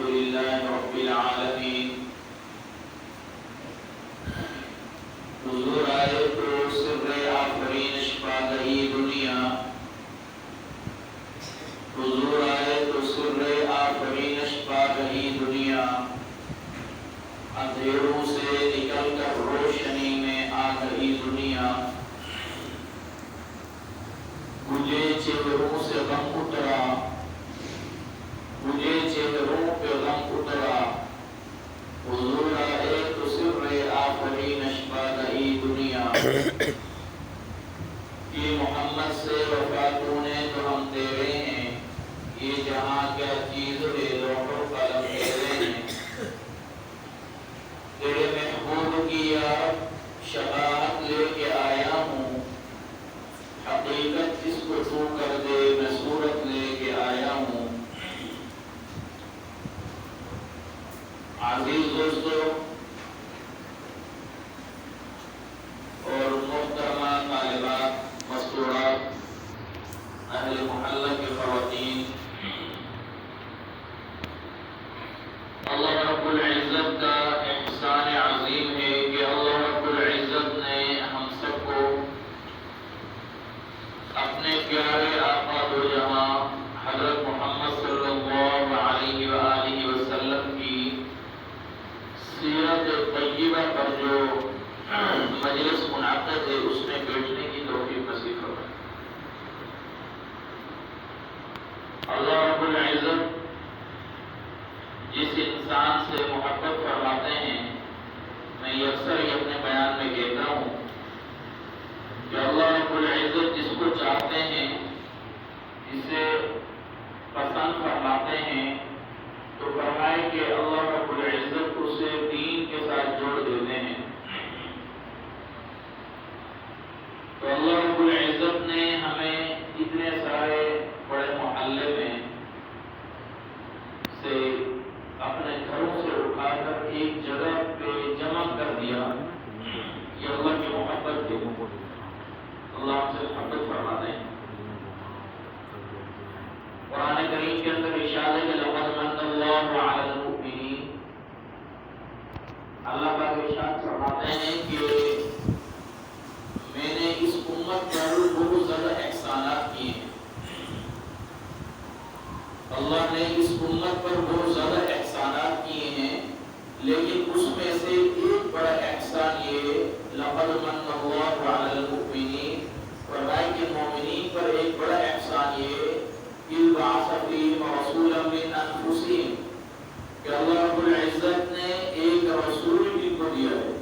لله رب العالمين. حضور آئے تو سر آفرین شفاگہی دنیا. حضور آئے تو سر آفرین شفاگہی دنیا. اندھیروں سے نکل کر روشنی میں آ گئی دنیا. مجھے چہروں سے غم اترا، مجھے چہروں پہ غم اترا. حضور آئے تو سر آفرین شفاگہی دنیا. یہ محمد سے وفا تو نے تو ہم تیرے ہیں، یہ جہاں کیا چیز ہے لوح و قلم تیرے ہیں. تیرے محبوب کی یاد شفاعت لے کے آیا ہوں، حقیقت جس کو چھو کر دے میں صورت لے کے آیا ہوں. عزیز دوستو اور محترمہ طالبات مستورات، اہل محلہ کے خواتین، اللہ رب العزت کا احسان عظیم ہے کہ اللہ رب العزت نے ہم سب کو اپنے پیارے آقا دو جہاں حضرت محمد صلی اللہ علیہ وآلہ وسلم کی سیرت طیبہ پر جو مجلس منعقد ہے اس میں بیٹھنے کی توفیق نصیب فرمائے. اللہ رب العزت جس انسان سے محبت فرماتے ہیں، میں اکثر ہی اپنے بیان میں کہتا ہوں کہ اللہ رب العزت جس کو چاہتے ہیں، جسے پسند فرماتے ہیں، تو فرمائے کہ اللہ رب العزت اسے دین کے ساتھ جوڑ دیتے ہیں. تو اللہ رب العزت نے ہمیں اتنے سارے بڑے محلے میں سے اپنے گھروں سے اٹھا کر ایک جگہ پہ جمع کر دیا. یہ اللہ کی محبت ہے. اللہ ہم سے محبت فرماتے ہیں. قرآن کریم کے اندر ارشاد ہے کہ لقد من اللہ علی المؤمنین. اللہ پاک ارشاد فرماتے ہیں کہ میں نے اس امت پر بہت زیادہ احسانات کیے ہیں. اللہ نے اس امت پر بہت زیادہ احسانات کیے ہیں، لیکن اس میں سے ایک بڑا احسان یہ لقد من اللہ علی المؤمنین، فرمائے کہ مومنین پر ایک بڑا احسان یہ اذ بعث فیہم رسولا من انفسہم، کہ اللہ رب العزت نے ایک رسول ان کو دیا ہے،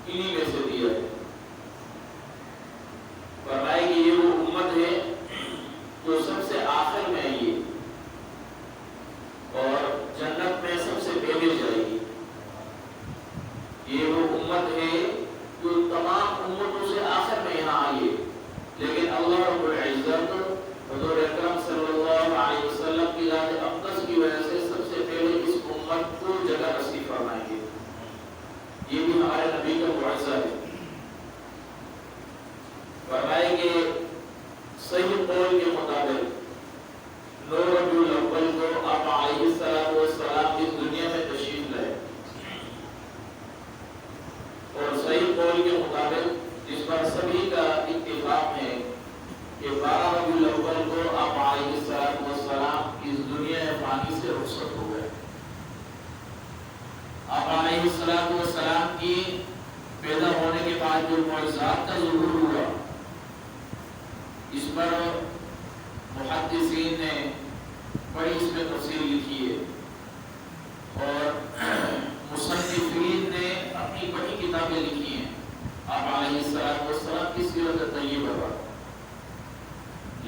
انہی میں سے دیا ہے. فرمائے کہ یہ وہ امت ہے جو سب سے آخر میں ہے یہ، اور جنت میں سب سے پہلے جائے گی. یہ وہ امت ہے جو تمام امتوں سے آخر میں یہاں آئی ہے، لیکن اللہ رب العزت حضور اکرم صلی اللہ علیہ وسلم کی ذات اقدس کی وجہ سے سب سے پہلے اس امت کو جگہ نصیب فرمائیں گے. یہ بھی ہمارے نبی کا معجزہ ہے. فرمائے کہ صحیح قول کے مطابق 9 ربیع الاول کو آپ علیہ السلام اس دنیا میں تشریف لائے، اور صحیح قول کے مطابق جس پر سبھی کا اتفاق ہے کہ 12 ربیع الاول کو آپ علیہ السلام اس دنیا فانی سے رخصت ہو گئے. آپ علیہ السلام کی پیدا ہونے کے بعد جو معجزات کا ظہور ہوا، اس پر محدثین نے بڑی اس میں تفصیل لکھی ہے، اور مصنفین نے اپنی بڑی کتابیں لکھی ہیں آپ علیہ السلام کی سیرت طیبہ پر،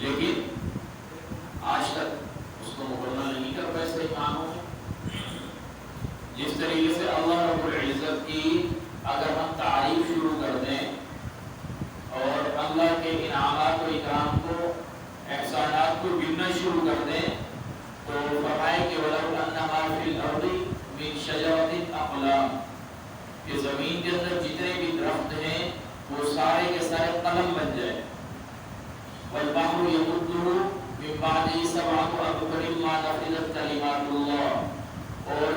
لیکن آج تک اس کو مکمل نہیں کر پائے صحیح معنوں میں. جس طریقے سے اللہ رب العزت کی اگر ہم تعریف شروع کر دیں اور اللہ کے انعامات و اکرام کو، احسانات کو گننا شروع کر دیں، تو فرمائے کہ وَلَوْ أَنَّ مَا فِي الْأَرْضِ مِنْ شَجَرَةٍ أَقْلَامٍ، کہ زمین کے اندر جتنے بھی درخت ہیں وہ سارے کے سارے قلم بن جائیں. وَالْبَحْرُ يَمُدُّهُ مِنْ بَعْدِهِ سَبْعَةُ أَبْحُرٍ مَا نَفِدَتْ كَلِمَاتُ اللَّهِ، اور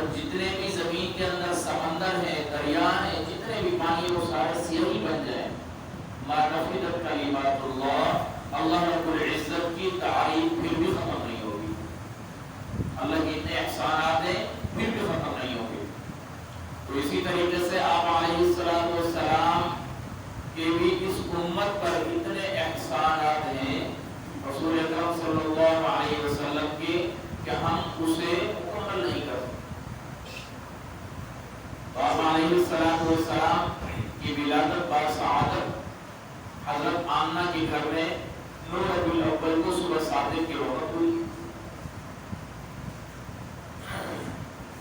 دریا ہیں جتنے بھی پانی وہ سارے سیاہی بن جائیں، ما نفدت کلمات اللہ، اللہ رب العزت کی تعریف پھر بھی ختم نہیں ہوگی، اللہ کے اتنے احسانات ہیں پھر بھی ختم نہیں ہوں گے۔ تو اسی طریقے سے آپ علیہ السلام کے بھی اس امت پر اتنے احسانات ہیں رسول اکرم صلی اللہ علیہ وسلم کے کہ ہم اسے مکمل نہیں کر سکتے۔ آپ علیہ السلام کی ولادت باسعادت حضرت آمنہ کے گھر میں 9 ربیع الاول کو صبح صادق کی وقت ہوئی،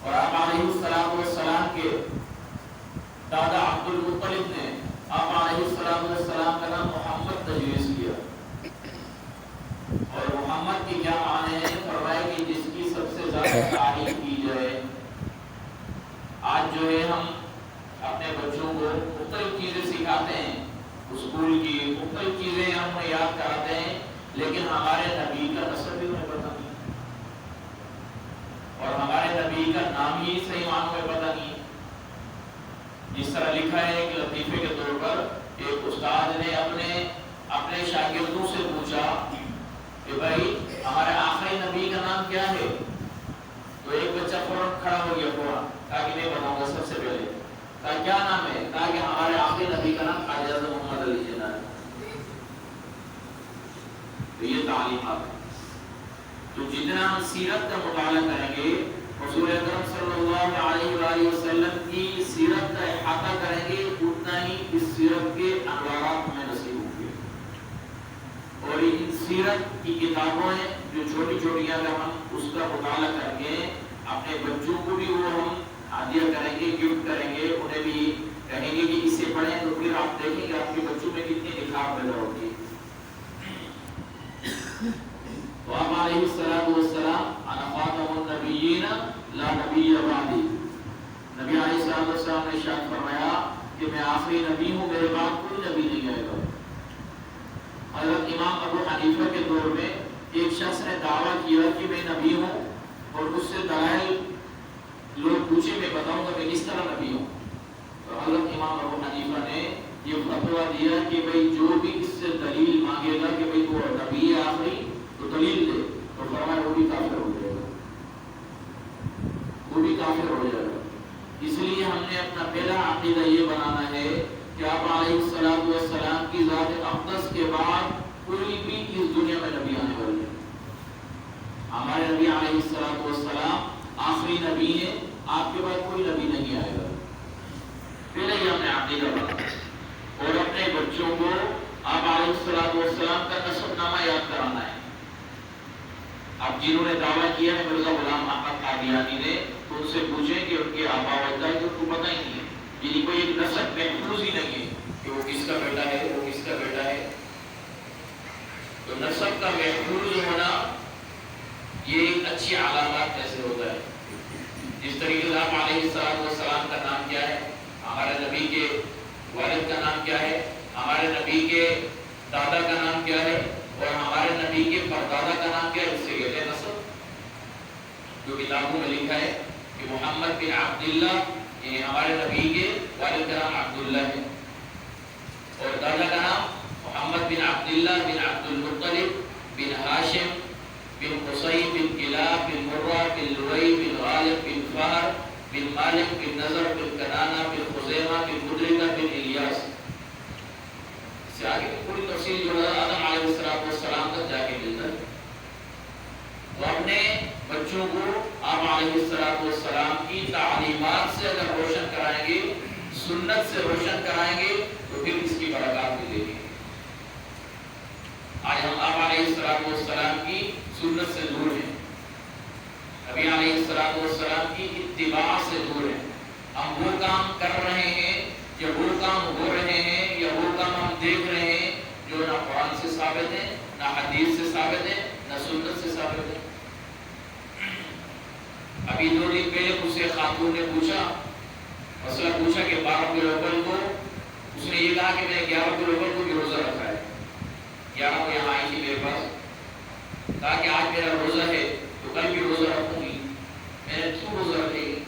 اور آپ علیہ السلام کے دادا عبد المطلب نے آپ علیہ السلام کا نام محمد تجویز کیا، اور محمد کی کیا معنی ہے؟ فرمایا کہ جس کی سب سے زیادہ تعریف کی جائے۔ آج جو ہے ہم اپنے بچوں کو مختلف چیزیں سکھاتے ہیں، اسکول کی مختلف چیزیں ہم یاد کراتے ہیں، لیکن ہمارے نبی کا نسب بھی ہمیں پتہ نہیں، اور ہمارے نبی کا نام ہی صحیح معنوں میں پتہ نہیں۔ جس طرح لکھا ہے کہ لطیفے کے طور پر ایک استاد نے اپنے شاگردوں سے پوچھا کہ بھائی ہمارے آخری نبی کا نام کیا ہے؟ تو ایک بچہ فوراً کھڑا ہو گیا، فوراً کہا کہ میں بتاؤں گا سب سے پہلے۔ کہا کیا نام ہے؟ کہا کہ ہمارے آخری نبی کا نام خواجہ محمد علی جناح ہے۔ تو یہ تعلیمات ہے۔ تو جتنا ہم سیرت کا مطالعہ کریں گے، رسول اکرم صلی اللہ علیہ وآلہ وسلم کی سیرت کا احاطہ کریں گے، اتنا ہی اس سیرت کے انوارات ہمیں نصیب ہوں گے۔ اور ان سیرت کی کتابوں ہیں جو چھوٹی چھوٹی، اگر ہم اس کا مطالعہ کر کے اپنے بچوں کو بھی وہ ہم عطیہ کریں گے، گفٹ کریں گے، انہیں بھی کہیں گے کہ اسے پڑھیں، تو پھر آپ دیکھیں گے آپ کے بچوں میں کتنی نکھار پیدا ہوتی ہے۔ تو آپ علیہ السلام انا خاتم النبیین لا نبی بعدی، نبی علیہ السلام نے ارشاد فرمایا کہ میں آخری نبی ہوں، میرے بعد کوئی نبی نہیں آئے گا۔ حضرت امام ابو حنیفہ کے دور میں ایک شخص نے دعویٰ کیا کہ میں نبی ہوں، اور اس سے دلائل لوگ پوچھے، میں بتاؤں گا کہ کس طرح نبی ہوں۔ تو حضرت امام ابو حنیفہ نے یہ فتویٰ دیا کہ بھئی جو بھی اس سے دلیل مانگے گا کہ بھئی وہ نبی ہے آخری، تو دلیل دے، تو فرمایا وہ بھی کافر ہو جائے گا، وہ بھی کافر ہو جائے گا۔ اس لیے ہم نے اپنا پہلا عقیدہ یہ بنانا ہے کہ آپ علیہ السلام کی ذات اقدس کے بعد کوئی بھی اس دنیا میں نبی آنے والی ہے۔ ہمارے نبی علیہ السلام آخری نبی ہے، آپ کے بعد کوئی نبی نہیں آئے گا۔ پہلے ہی ہم نے عقیدہ بنانا، اور اپنے بچوں کو آپ علیہ السلام کا نسب نامہ یاد کرانا ہے۔ اب جنہوں نے دعویٰ کیا ہے مرزا غلام احمد قادیانی نے، تو ان سے پوچھیں کہ ان کے آبا و اجداد ان کو پتہ ہی نہیں ہے، یعنی کوئی ایک نسب محفوظ ہی نہیں ہے کہ وہ کس کا بیٹا ہے، وہ کس کا بیٹا ہے۔ تو نسب کا محفوظ ہونا یہ ایک اچھی علامات میں سے ہوتا ہے۔ جس طریقے سے آپ علیہ السلام کا نام کیا ہے، ہمارے نبی کے والد کا نام کیا ہے، ہمارے نبی کے دادا کا نام کیا ہے، اور ہمارے نبی کے پردادا کا نام کیا ہے، اس سے کہتے ہیں نسب۔ جو کتابوں میں لکھا ہے کہ محمد بن عبداللہ، یعنی ہمارے نبی کے والد کا نام عبداللہ ہے، اور دادا کا نام محمد بن عبداللہ بن عبد المطلب بن ہاشم بن قصی بن کلاب بن مرہ بن لوئی بن غالب بن فہر بن مالک بن نضر بن کنانہ بن خزیمہ بن مدرکہ بن الیاس۔ اس سے آگے پوری تفصیل جو ہے آدم علیہ السلام تک جا کے ملتا ہے۔ تو اپنے بچوں کو آپ علیہ السلام کی تعلیمات سے اگر روشن کرائیں گے، سنت سے روشن کرائیں گے، تو پھر اس کی برکات ملے گی۔ آج ہم آپ علیہ السلام کی سنت سے دور ہیں، نبی علیہ السلام کی اتباع سے دور ہیں۔ ہم وہ کام کر رہے ہیں یا وہ کام ہو رہے ہیں یا وہ کام ہم دیکھ رہے ہیں جو نہ قرآن سے ثابت ہے، نہ حدیث سے ثابت ہے، نہ سنت سے ثابت ہے۔ ابھی 2 دن پہلے مجھ سے خاتون نے پوچھا، مسئلہ پوچھا کہ 12 ربیع الاول کو، اس نے یہ کہا کہ میں نے 11 ربیع الاول کو بھی روزہ رکھا ہے۔ 11 کو یہاں آئی تھی میرے پاس، کہا کہ آج میرا روزہ ہے تو کل بھی روزہ رکھوں گی۔ میں نے کیوں روزہ رکھے گی؟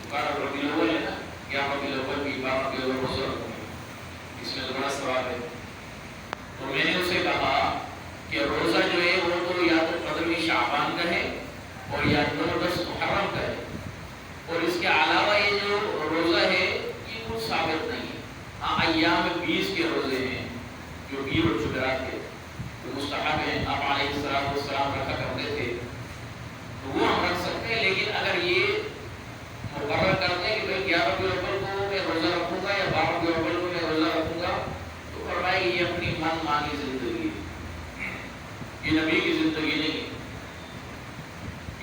12 ربیع الاول ہے نا، 11 ربیع الاول بھی سے بڑا ثواب ہے. تو میں نے اسے کہا کہ روزہ جو ہے وہ تو یا تو 15 شعبان کا ہے اور یا 9-10 محرم کا ہے، اور اس کے علاوہ یہ جو روزہ ہے یہ کچھ ثابت نہیں ہے. ہاں ایام 20 کے روزے ہیں جو پیر اور جمعرات کے جو مستحب ہیں، آپ علیہ السلام رکھا کرتے تھے، تو وہ ہم رکھ سکتے ہیں. لیکن اگر یہ مقرر کرتے ہیں کہ 11 ربیع الاول کو میں روزہ رکھوں گا یا 12 ربیع الاول کو میں روزہ رکھوں گا، تو فرمائے یہ اپنی من مانی زندگی ہے، یہ نبی کی زندگی نہیں ہے.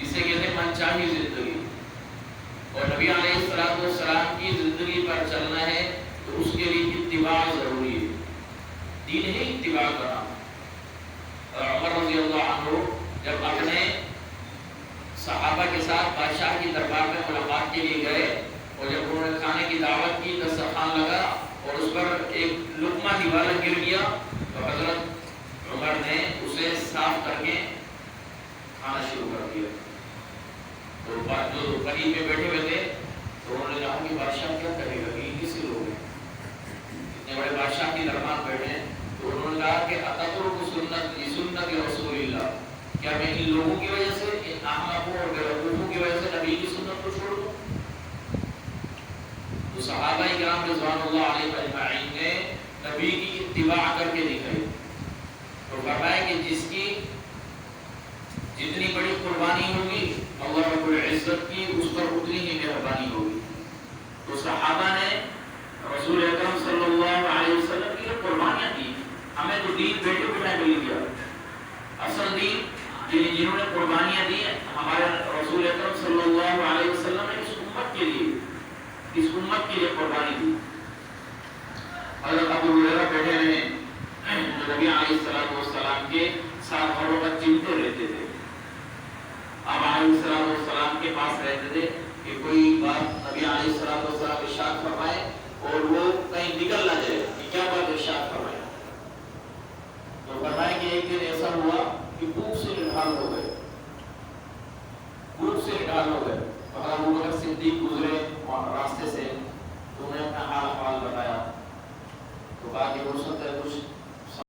اسے کہتے ہیں من چاہی زندگی. اور نبی علیہ السلام کی زندگی پر چلنا ہے تو اس کے لیے اتباع ضروری ہے. دین ہے اتباع کرنا. اور عمر رضی اللہ عنہ جب اپنے صحابہ کے ساتھ بادشاہ کی دربار میں ملاقات کے لیے گئے اور جب انہوں نے کھانے کی دعوت کی، دسترخوان لگا اور اس پر ایک لقمہ نوالا گر گیا، تو حضرت عمر نے اسے صاف کر کے کھانا شروع کر دیا. تو جو قریب میں بیٹھے ہوئے تھے تو انہوں نے کہا کہ بادشاہ کیا کرے گا، یہ کس لوگ ہیں، اتنے بڑے بادشاہ کی دربار بیٹھے ہیں. تو انہوں نے کہا کہ اتترک سنت رسول اللہ، کیا میں ان لوگوں کی وجہ سے، ان احمقوں اور بیوقوفوں کی وجہ سے نبی کی سنت کو چھوڑ دوں؟ تو صحابہ کرام رضوان اللہ علیہ اجمعین نے نبی کی اتباع کر کے دکھائی. تو فرمایا کہ جس کی جتنی بڑی قربانی ہوگی اللہ رب العزت کی اس پر اتنی ہی مہربانی ہوگی. تو صحابہ نے رسول اکرم صلی اللہ علیہ وسلم کی جو قربانیاں دی، ہمیں تو دین بیٹے بیٹا مل گیا. اصل دین جنہوں نے قربانیاں دی ہمارے رسول اکرم صلی اللہ علیہ وسلم نے اس امت کے لیے قربانی دی. حضرت ابو ہریرہ بیٹھے ہوئے جو نبی علیہ السلام کے ساتھ ہر وقت چمٹے رہتے تھے. آپ علیہ السلام کے پاس رہتے تھے کہ کوئی بات نبی علیہ السلام ارشاد فرمائے اور وہ کہیں نکل نہ جائے کہ کیا بات ارشاد فرمائے. تو فرمائے کہ ایک دن ایسا ہوا کہ بھوک سے نڈھال ہو گئے. ابو بکر صدیق گزرے راستے سے، تو انہیں اپنا حال احوال بتایا. تو کہا کہ ہو سکتا ہے